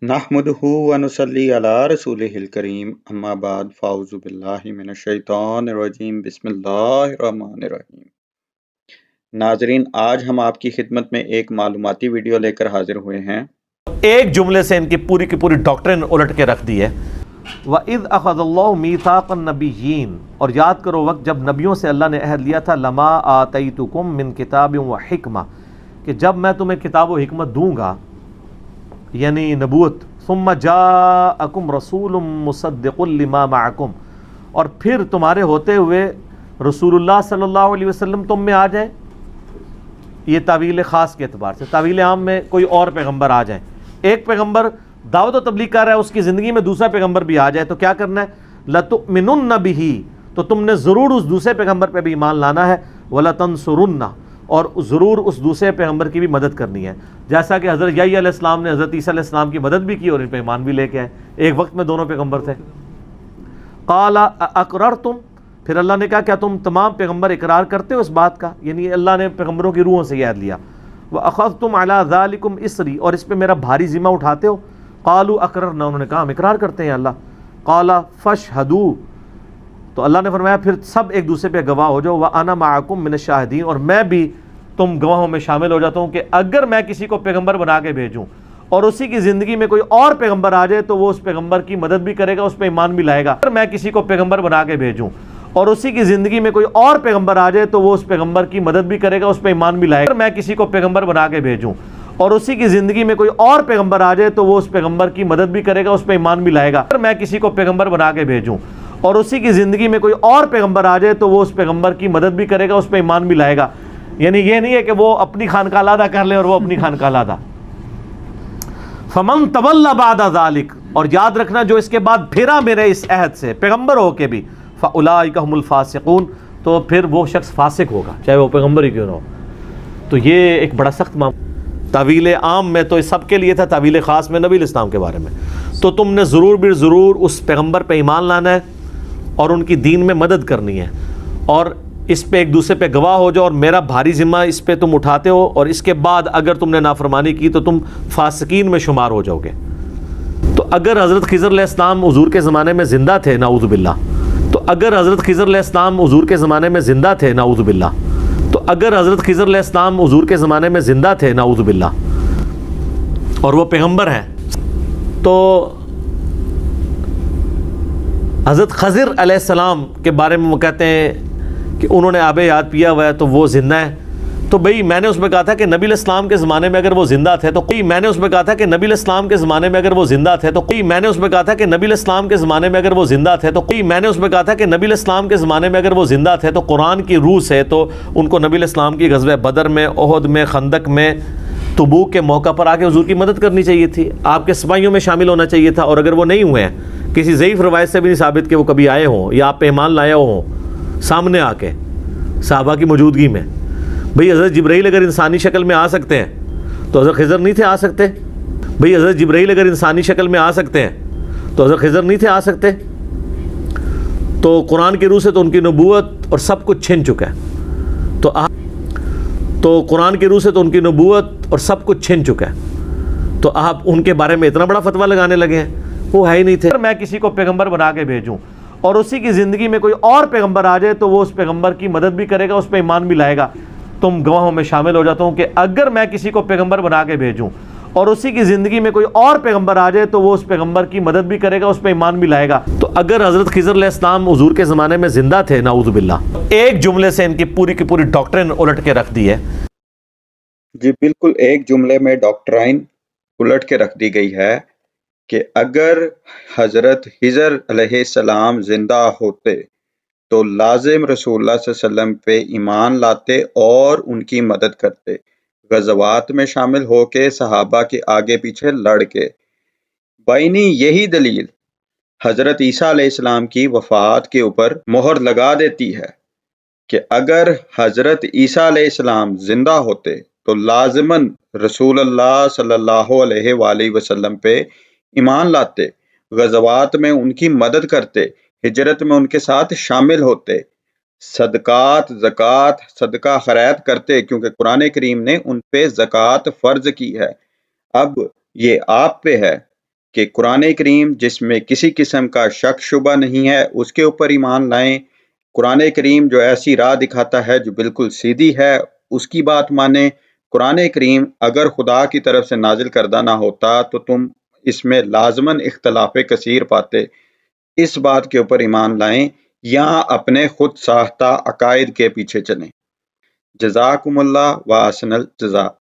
نحمدہ ونصلی علی رسولہ الکریم اما بعد فاعوذ باللہ من الشیطان الرجیم بسم اللہ الرحمن الرحیم۔ ناظرین، آج ہم آپ کی خدمت میں ایک معلوماتی ویڈیو لے کر حاضر ہوئے ہیں۔ ایک جملے سے ان کی پوری ڈاکٹرن الٹ کے رکھ دی ہے۔ وَإِذْ أَخَذَ اللَّهُ مِيثَاقَ النَّبِيِّينَ، اور یاد کرو وقت جب نبیوں سے اللہ نے عہد لیا تھا، لَمَا آتَيْتُكُم مِّن كِتَابٍ وَحِكْمَةٍ، کہ جب میں تمہیں کتاب و حکمت دوں گا، یعنی نبوت، ثُمَّ جَاءَكُمْ رَسُولٌ مُصَدِّقٌ لِمَا مَعَكُمْ، اور پھر تمہارے ہوتے ہوئے رسول اللہ صلی اللہ علیہ وسلم تم میں آ جائیں۔ یہ تعویل خاص کے اعتبار سے، تعویل عام میں کوئی اور پیغمبر آ جائیں، ایک پیغمبر دعوت و تبلیغ کر رہا ہے، اس کی زندگی میں دوسرا پیغمبر بھی آ جائے تو کیا کرنا ہے؟ لَتُؤْمِنُنَّ بِهِ، تو تم نے ضرور اس دوسرے پیغمبر پہ بھی ایمان لانا ہے، وَلَتَنْصُرُنَّ، اور ضرور اس دوسرے پیغمبر کی بھی مدد کرنی ہے، جیسا کہ حضرت یحییٰ علیہ السلام نے حضرت عیسیٰ علیہ السلام کی مدد بھی کی اور ان پہ ایمان بھی لے کے آئے، ایک وقت میں دونوں پیغمبر تھے۔ قَالَ أَأَقْرَرْتُمْ، پھر اللہ نے کہا کیا تم تمام پیغمبر اقرار کرتے ہو اس بات کا؟ یعنی اللہ نے پیغمبروں کی روحوں سے یہ عہد لیا۔ وَأَخَذْتُمْ عَلَىٰ ذَلِكُمْ إِصْرِي، اور اس پہ میرا بھاری ذمہ اٹھاتے ہو؟ قَالُوا أَقْرَرْنَا، انہوں نے کہا ہم اقرار کرتے ہیں اللہ۔ قَالَ فَاشْهَدُوا، تو اللہ نے فرمایا پھر سب ایک دوسرے پہ گواہ ہو جاؤ۔ وَأَنَا مَعَكُمْ مِنَ الشَّاهِدِينَ، اور میں بھی تم گواہوں میں شامل ہو جاتا ہوں کہ اگر میں کسی کو پیغمبر بنا کے بھیجوں اور اسی کی زندگی میں کوئی اور پیغمبر آ جائے تو وہ اس پیغمبر کی مدد بھی کرے گا، اس پہ ایمان بھی لائے گا۔ اگر میں کسی کو پیغمبر بنا کے بھیجوں اور اسی کی زندگی میں کوئی اور پیغمبر آ جائے تو وہ اس پیغمبر کی مدد بھی کرے گا، اس پہ ایمان بھی لائے گا۔ اگر میں کسی کو پیغمبر بنا کے بھیجوں اور اسی کی زندگی میں کوئی اور پیغمبر آ جائے تو وہ اس پیغمبر کی مدد بھی کرے گا، اس پہ ایمان بھی لائے گا۔ اگر میں کسی کو پیغمبر بنا کے بھیجوں اور اسی کی زندگی میں کوئی اور پیغمبر آ جائے تو وہ اس پیغمبر کی مدد بھی کرے گا، اس پہ ایمان بھی لائے گا۔ یعنی یہ نہیں ہے کہ وہ اپنی خانقاہ علیحدہ کر لے اور وہ اپنی خانقاہ علیحدہ۔ فَمَن تَوَلَّىٰ بَعْدَ ذَلِكَ، اور یاد رکھنا جو اس کے بعد پھرا میرے اس عہد سے پیغمبر ہو کے بھی، فَأُولَٰئِکَ هُمُ الْفَاسِقُونَ، تو پھر وہ شخص فاسق ہوگا چاہے وہ پیغمبر ہی کیوں نہ ہو۔ تو یہ ایک بڑا سخت معاملہ۔ تعویل عام میں تو اس سب کے لیے تھا، تعویل خاص میں نبی الاسلام کے بارے میں تو تم نے ضرور بھی ضرور اس پیغمبر پہ ایمان لانا ہے اور ان کی دین میں مدد کرنی ہے، اور اس پہ ایک دوسرے پہ گواہ ہو جاؤ، اور میرا بھاری ذمہ اس پہ تم اٹھاتے ہو، اور اس کے بعد اگر تم نے نافرمانی کی تو تم فاسقین میں شمار ہو جاؤ گے۔ تو اگر حضرت خضر علیہ السلام حضور کے زمانے میں زندہ تھے، نعوذ باللہ، تو اگر حضرت خضر علیہ السلام حضور کے زمانے میں زندہ تھے، نعوذ باللہ، تو اگر حضرت خضر علیہ السلام حضور کے زمانے میں زندہ تھے، نعوذ باللہ، اور وہ پیغمبر ہیں، تو حضرت خضر علیہ السلام کے بارے میں وہ کہتے ہیں کہ انہوں نے آب حیات پیا ہوا ہے تو وہ زندہ ہے۔ تو بھئی میں نے اس میں کہا تھا کہ نبی علیہ السلام کے زمانے میں اگر وہ زندہ تھے تو میں نے اس میں کہا تھا کہ نبی علیہ السلام کے زمانے میں اگر وہ زندہ تھے تو میں نے اس میں کہا تھا کہ نبی علیہ السلام کے زمانے میں اگر وہ زندہ تھے تو میں نے اس میں کہا تھا کہ نبی علیہ السلام کے زمانے میں اگر وہ زندہ تھے تو قرآن کی روح سے تو ان کو نبی علیہ السلام کی غزوہ بدر میں، احد میں، خندق میں، تبوک کے موقع پر آ کے حضور کی مدد کرنی چاہیے تھی، آپ کے سپاہیوں میں شامل ہونا چاہیے تھا، اور اگر وہ نہیں ہوئے ہیں، کسی ضعیف روایت سے بھی نہیں ثابت کہ وہ کبھی آئے ہوں یا آپ پہ ایمان لائے ہوں سامنے آ کے صحابہ کی موجودگی میں۔ بھئی حضرت جبرائیل اگر انسانی شکل میں آ سکتے ہیں تو حضرت خضر نہیں تھے آ سکتے؟ بھئی حضرت جبرائیل اگر انسانی شکل میں آ سکتے ہیں تو حضرت خضر نہیں تھے آ سکتے؟ تو قرآن کی روح سے تو ان کی نبوت اور سب کچھ چھن چکا ہے، تو قرآن کی روح سے تو ان کی نبوت اور سب کچھ چھن چکا ہے، تو آپ ان کے بارے میں اتنا بڑا فتویٰ لگانے لگے ہیں؟ وہ ہے ہی نہیں تھے۔ اگر میں کسی کو پیغمبر بنا کے بھیجوں اور اسی کی زندگی میں کوئی اور پیغمبر آ جائے تو وہ اس پیغمبر کی مدد بھی کرے گا، اس پہ ایمان بھی لائے گا۔ تم گواہوں میں شامل ہو جاتا ہوں کہ اگر میں کسی کو پیغمبر بنا کے بھیجوں اور اسی کی زندگی میں کوئی اور پیغمبر آ جائے تو وہ اس پیغمبر کی مدد بھی کرے گا، اس پہ ایمان بھی لائے گا۔ تو اگر حضرت خضر علیہ السلام حضور کے زمانے میں زندہ تھے، نعوذ باللہ، ایک جملے سے ان کی پوری ڈاکٹرن الٹ کے رکھ دی ہے۔ جی بالکل، ایک جملے میں ڈاکٹرائن الٹ کے رکھ دی گئی ہے کہ اگر حضرت خضر علیہ السلام زندہ ہوتے تو لازم رسول اللہ صلی اللہ علیہ وسلم پہ ایمان لاتے اور ان کی مدد کرتے، غزوات میں شامل ہو کے، صحابہ کے آگے پیچھے لڑ کے۔ بائنی یہی دلیل حضرت عیسیٰ علیہ السلام کی وفات کے اوپر مہر لگا دیتی ہے کہ اگر حضرت عیسیٰ علیہ السلام زندہ ہوتے تو لازماً رسول اللہ صلی اللہ علیہ وآلہ وسلم پہ ایمان لاتے، غزوات میں ان کی مدد کرتے، ہجرت میں ان کے ساتھ شامل ہوتے، صدقات، زکوٰۃ، صدقہ خیرات کرتے، کیونکہ قرآن کریم نے ان پہ زکوٰۃ فرض کی ہے۔ اب یہ آپ پہ ہے کہ قرآن کریم جس میں کسی قسم کا شک شبہ نہیں ہے اس کے اوپر ایمان لائیں۔ قرآن کریم جو ایسی راہ دکھاتا ہے جو بالکل سیدھی ہے اس کی بات مانیں۔ قرآن کریم اگر خدا کی طرف سے نازل کردہ نہ ہوتا تو تم اس میں لازماً اختلاف کثیر پاتے۔ اس بات کے اوپر ایمان لائیں یا اپنے خود ساختہ عقائد کے پیچھے چلیں۔ جزاکم اللہ و احسن الجزا۔